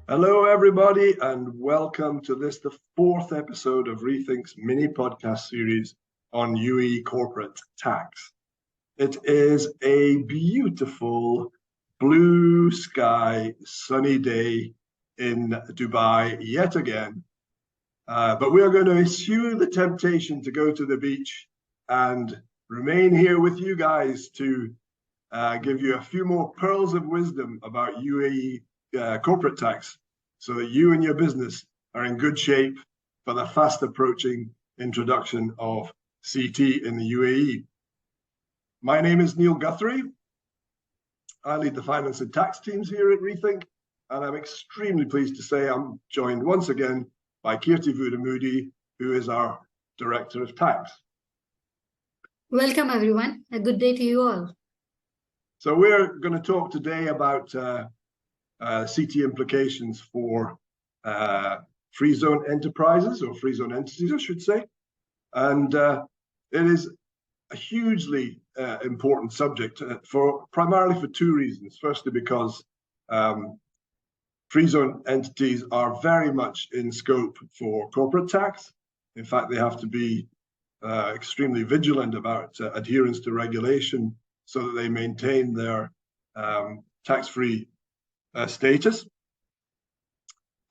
Hello, everybody, and welcome to the fourth episode of Rethink's mini podcast series on UAE corporate tax. It is a beautiful blue sky, sunny day in Dubai yet again. But we are going to eschew the temptation to go to the beach and remain here with you guys to give you a few more pearls of wisdom about UAE corporate tax, so that you and your business are in good shape for the fast approaching introduction of CT in the UAE. My name is Neil Guthrie. I lead the finance and tax teams here at Rethink, and I'm extremely pleased to say I'm joined once again by Kirti Vudamudi, who is our Director of Tax. Welcome, everyone. A good day to you all. So we're going to talk today about CT implications for Freezone enterprises, or Freezone entities, I should say. And it is a hugely important subject primarily for two reasons. Firstly, because Freezone entities are very much in scope for corporate tax. In fact, they have to be extremely vigilant about adherence to regulation so that they maintain their tax-free status.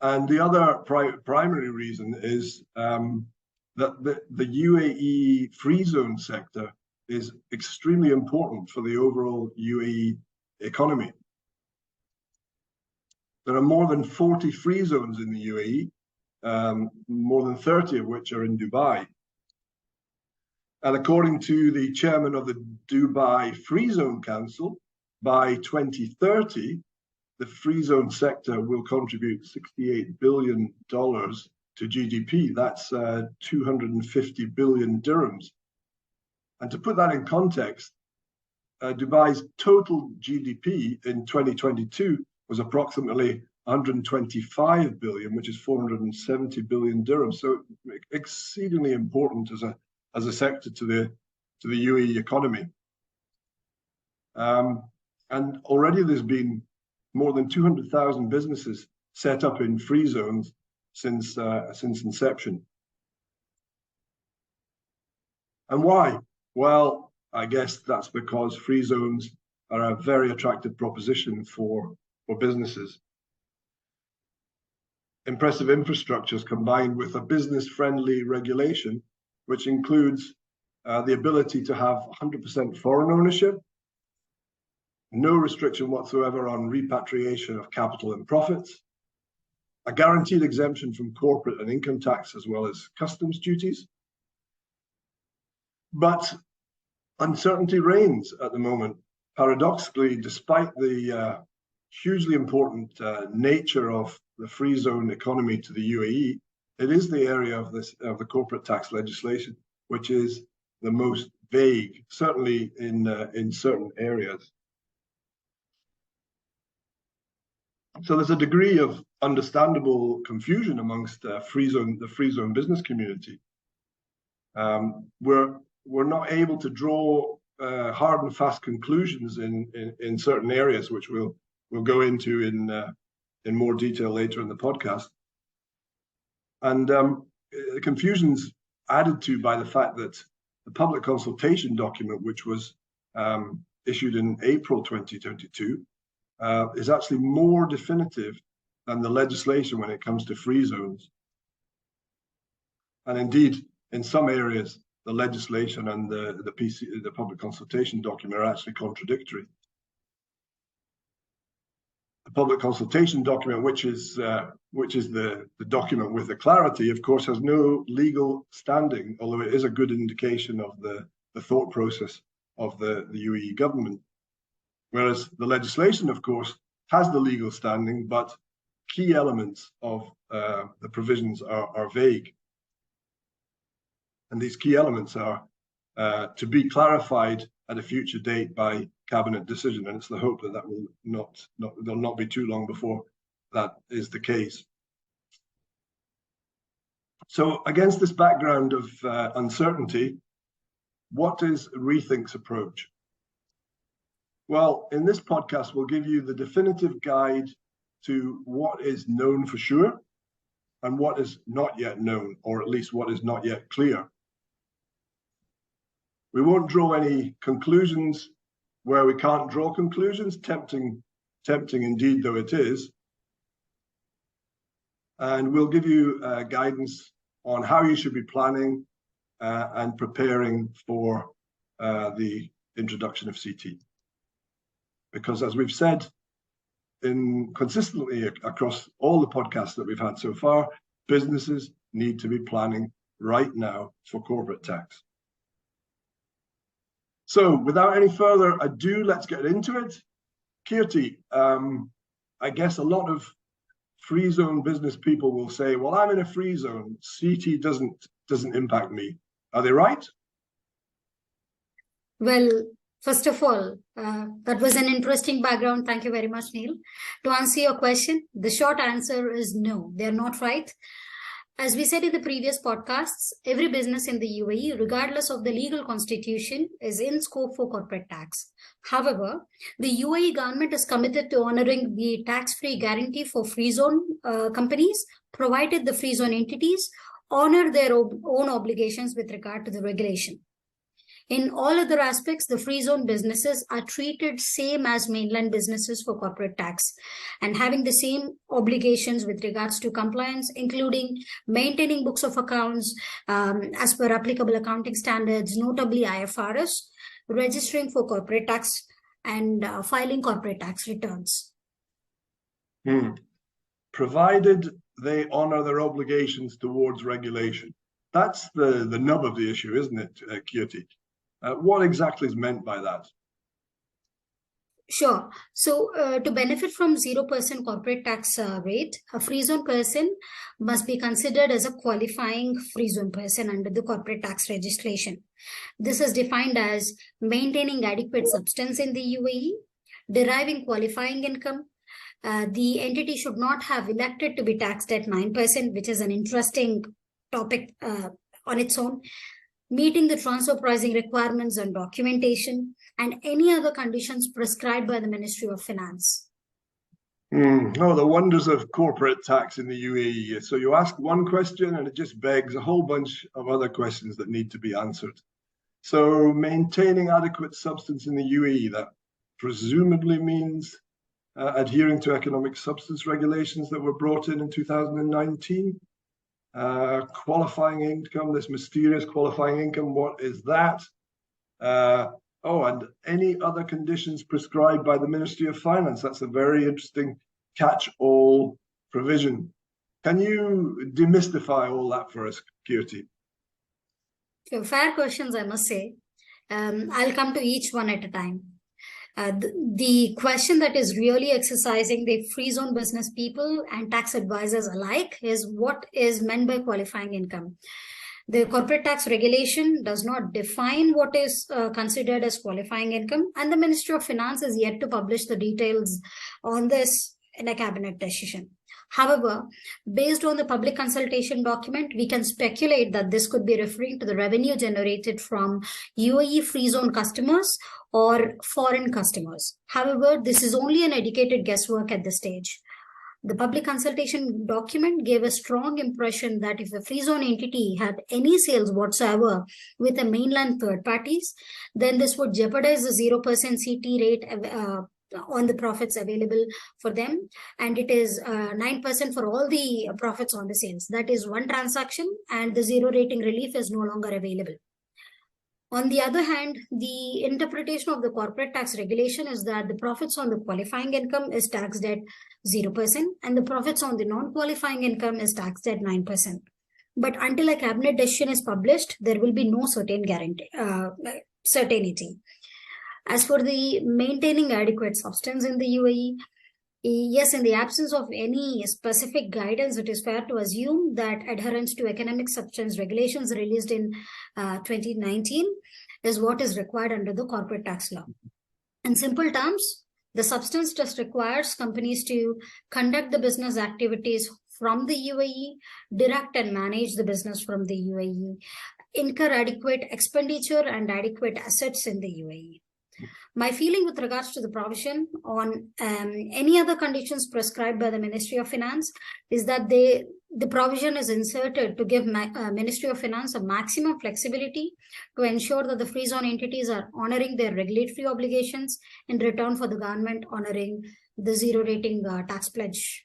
And the other primary reason is that the UAE free zone sector is extremely important for the overall UAE economy. There are more than 40 free zones in the UAE, more than 30 of which are in Dubai. And according to the chairman of the Dubai Free Zone Council, by 2030, the free zone sector will contribute $68 billion to GDP. That's 250 billion dirhams. And to put that in context, Dubai's total GDP in 2022 was approximately 125 billion, which is 470 billion dirhams. So exceedingly important as a sector to the UAE economy. And already there's been more than 200,000 businesses set up in free zones since inception. And why? Well, I guess that's because free zones are a very attractive proposition for businesses. Impressive infrastructures combined with a business-friendly regulation, which includes the ability to have 100% foreign ownership, no restriction whatsoever on repatriation of capital and profits, a guaranteed exemption from corporate and income tax as well as customs duties. But uncertainty reigns at the moment. Paradoxically, despite the hugely important nature of the free zone economy to the UAE, it is the area of the corporate tax legislation which is the most vague, certainly in certain areas. So there's a degree of understandable confusion amongst the free zone business community. We're not able to draw hard and fast conclusions in certain areas, which we'll go into in more detail later in the podcast. And confusion's added to by the fact that the public consultation document, which was issued in April 2022, is actually more definitive than the legislation when it comes to free zones. And indeed, in some areas, the legislation and the public consultation document are actually contradictory. The public consultation document, which is the document with the clarity, of course, has no legal standing, although it is a good indication of the thought process of the UAE government. Whereas the legislation, of course, has the legal standing, but key elements of the provisions are vague. And these key elements are to be clarified at a future date by cabinet decision, and it's the hope that there'll not be too long before that is the case. So against this background of uncertainty, what is Rethink's approach? Well, in this podcast, we'll give you the definitive guide to what is known for sure and what is not yet known, or at least what is not yet clear. We won't draw any conclusions where we can't draw conclusions, tempting indeed though it is. And we'll give you guidance on how you should be planning and preparing for the introduction of CT. Because as we've said consistently across all the podcasts that we've had so far, businesses need to be planning right now for corporate tax. So without any further ado, let's get into it. Kirti, I guess a lot of free zone business people will say, well, I'm in a free zone, CT doesn't impact me. Are they right? Well, first of all, that was an interesting background. Thank you very much, Neil. To answer your question, the short answer is no, they're not right. As we said in the previous podcasts, every business in the UAE, regardless of the legal constitution, is in scope for corporate tax. However, the UAE government is committed to honoring the tax-free guarantee for free zone companies, provided the free zone entities honor their own obligations with regard to the regulation. In all other aspects, the free zone businesses are treated same as mainland businesses for corporate tax and having the same obligations with regards to compliance, including maintaining books of accounts as per applicable accounting standards, notably IFRS, registering for corporate tax and filing corporate tax returns. Provided they honor their obligations towards regulation. That's the nub of the issue, isn't it, Kirti? What exactly is meant by that? Sure. So to benefit from 0% corporate tax rate, a free zone person must be considered as a qualifying free zone person under the corporate tax legislation. This is defined as maintaining adequate substance in the UAE, deriving qualifying income. The entity should not have elected to be taxed at 9%, which is an interesting topic on its own, meeting the transfer pricing requirements and documentation, and any other conditions prescribed by the Ministry of Finance. Oh, the wonders of corporate tax in the UAE. So you ask one question and it just begs a whole bunch of other questions that need to be answered. So maintaining adequate substance in the UAE, that presumably means adhering to economic substance regulations that were brought in 2019. Qualifying income, this mysterious qualifying income, what is that? And any other conditions prescribed by the Ministry of Finance. That's a very interesting catch-all provision. Can you demystify all that for us, Kirti? So fair questions, I must say. I'll come to each one at a time. The question that is really exercising the free zone business people and tax advisors alike is what is meant by qualifying income. The corporate tax regulation does not define what is considered as qualifying income, and the Ministry of Finance is yet to publish the details on this in a cabinet decision. However, based on the public consultation document, we can speculate that this could be referring to the revenue generated from UAE free zone customers or foreign customers. However, this is only an educated guesswork at this stage. The public consultation document gave a strong impression that if a free zone entity had any sales whatsoever with the mainland third parties, then this would jeopardize the 0% CT rate on the profits available for them, and it is 9% for all the profits on the sales. That is one transaction, and the zero rating relief is no longer available. On the other hand, the interpretation of the corporate tax regulation is that the profits on the qualifying income is taxed at 0%, and the profits on the non-qualifying income is taxed at 9%. But until a cabinet decision is published, there will be no certainty. As for the maintaining adequate substance in the UAE, yes, in the absence of any specific guidance, it is fair to assume that adherence to economic substance regulations released in 2019 is what is required under the corporate tax law. In simple terms, the substance test requires companies to conduct the business activities from the UAE, direct and manage the business from the UAE, incur adequate expenditure and adequate assets in the UAE. My feeling with regards to the provision on any other conditions prescribed by the Ministry of Finance is that the provision is inserted to give Ministry of Finance a maximum flexibility to ensure that the free zone entities are honoring their regulatory obligations in return for the government honoring the zero rating tax pledge.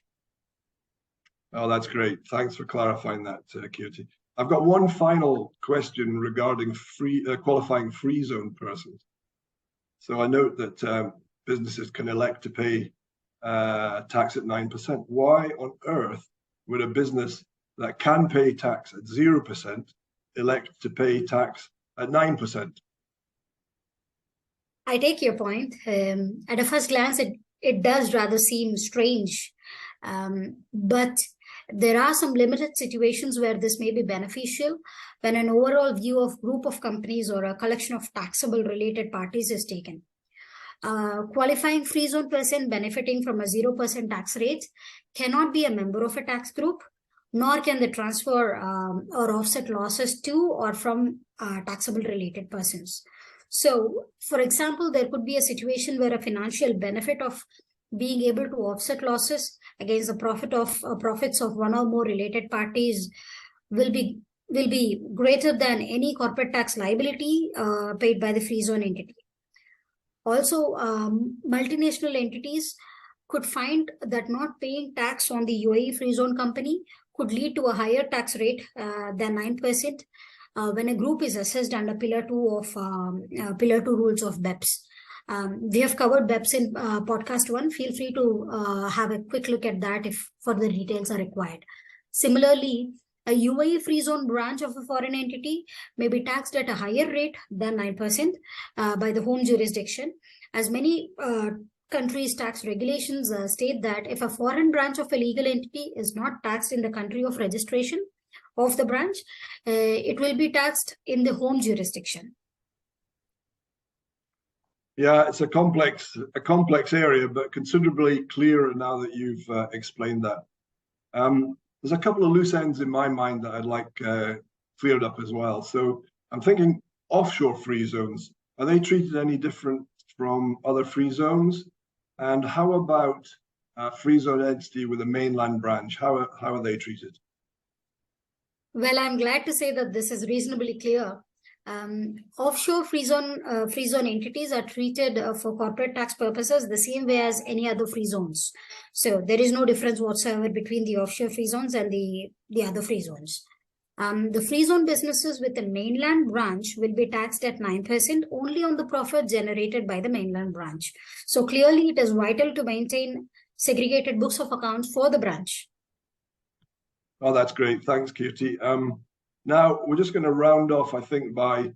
Oh, that's great. Thanks for clarifying that, Kirti. I've got one final question regarding qualifying free zone persons. So I note that businesses can elect to pay tax at 9%. Why on earth would a business that can pay tax at 0% elect to pay tax at 9%? I take your point. At a first glance, it does rather seem strange. But there are some limited situations where this may be beneficial when an overall view of group of companies or a collection of taxable related parties is taken. Qualifying free zone person benefiting from a 0% tax rate cannot be a member of a tax group, nor can they transfer or offset losses to or from taxable related persons. So, for example, there could be a situation where a financial benefit of being able to offset losses against the profits of one or more related parties will be greater than any corporate tax liability paid by the free zone entity. Also, multinational entities could find that not paying tax on the UAE free zone company could lead to a higher tax rate than 9% when a group is assessed under Pillar 2 of Pillar 2 rules of BEPS. We have covered BEPS in podcast 1. Feel free to have a quick look at that if further details are required. Similarly, a UAE free zone branch of a foreign entity may be taxed at a higher rate than 9% by the home jurisdiction, as many countries' tax regulations state that if a foreign branch of a legal entity is not taxed in the country of registration of the branch, it will be taxed in the home jurisdiction. Yeah, it's a complex area, but considerably clearer now that you've explained that. There's a couple of loose ends in my mind that I'd like cleared up as well. So I'm thinking offshore free zones. Are they treated any different from other free zones? And how about a free zone entity with a mainland branch? How are they treated? Well, I'm glad to say that this is reasonably clear. Offshore free zone entities are treated for corporate tax purposes the same way as any other free zones. So there is no difference whatsoever between the offshore free zones and the other free zones. The free zone businesses with a mainland branch will be taxed at 9% only on the profit generated by the mainland branch. So clearly it is vital to maintain segregated books of accounts for the branch. Oh, that's great. Thanks, Kirti. Now, we're just going to round off, I think, by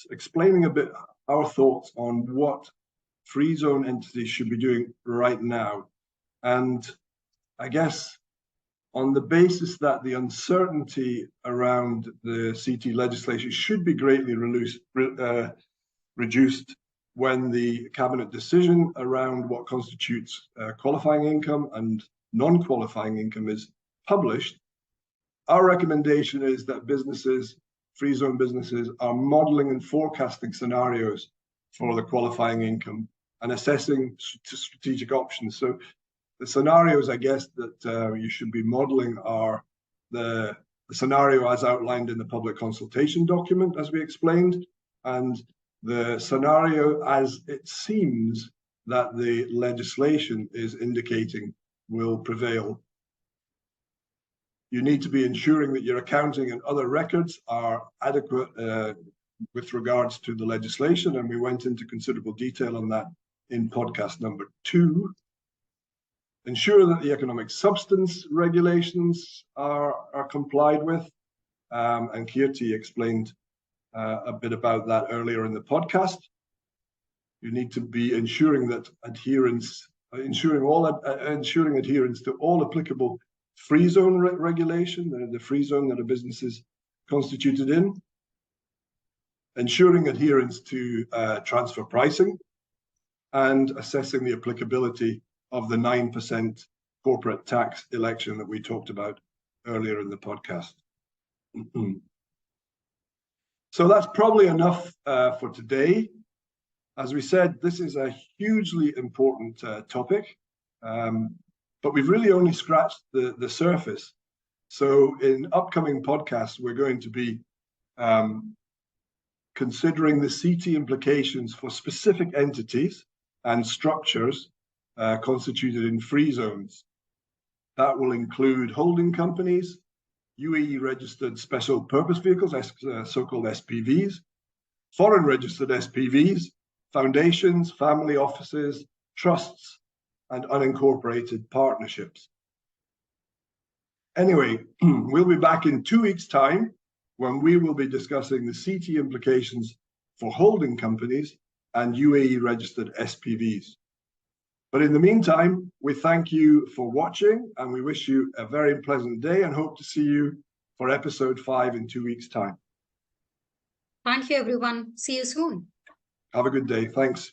explaining a bit our thoughts on what free zone entities should be doing right now. And I guess on the basis that the uncertainty around the CT legislation should be greatly reduced when the cabinet decision around what constitutes qualifying income and non-qualifying income is published, our recommendation is that free zone businesses, are modeling and forecasting scenarios for the qualifying income and assessing strategic options. So the scenarios, I guess, that you should be modeling are the scenario as outlined in the public consultation document, as we explained, and the scenario as it seems that the legislation is indicating will prevail. You need to be ensuring that your accounting and other records are adequate with regards to the legislation, and we went into considerable detail on that in podcast number 2. Ensure that the economic substance regulations are complied with, and Kirti explained a bit about that earlier in the podcast. You need to be ensuring that ensuring adherence to all applicable free zone regulation, the free zone that a business is constituted in, ensuring adherence to transfer pricing, and assessing the applicability of the 9% corporate tax election that we talked about earlier in the podcast. So that's probably enough for today. As we said, this is a hugely important topic, but we've really only scratched the surface. So in upcoming podcasts, we're going to be considering the CT implications for specific entities and structures constituted in free zones. That will include holding companies, UAE registered special purpose vehicles, so-called SPVs, foreign registered SPVs, foundations, family offices, trusts, and unincorporated partnerships. Anyway, we'll be back in 2 weeks' time when we will be discussing the CT implications for holding companies and UAE registered SPVs. But in the meantime, we thank you for watching and we wish you a very pleasant day and hope to see you for episode 5 in 2 weeks' time. Thank you, everyone. See you soon. Have a good day. Thanks.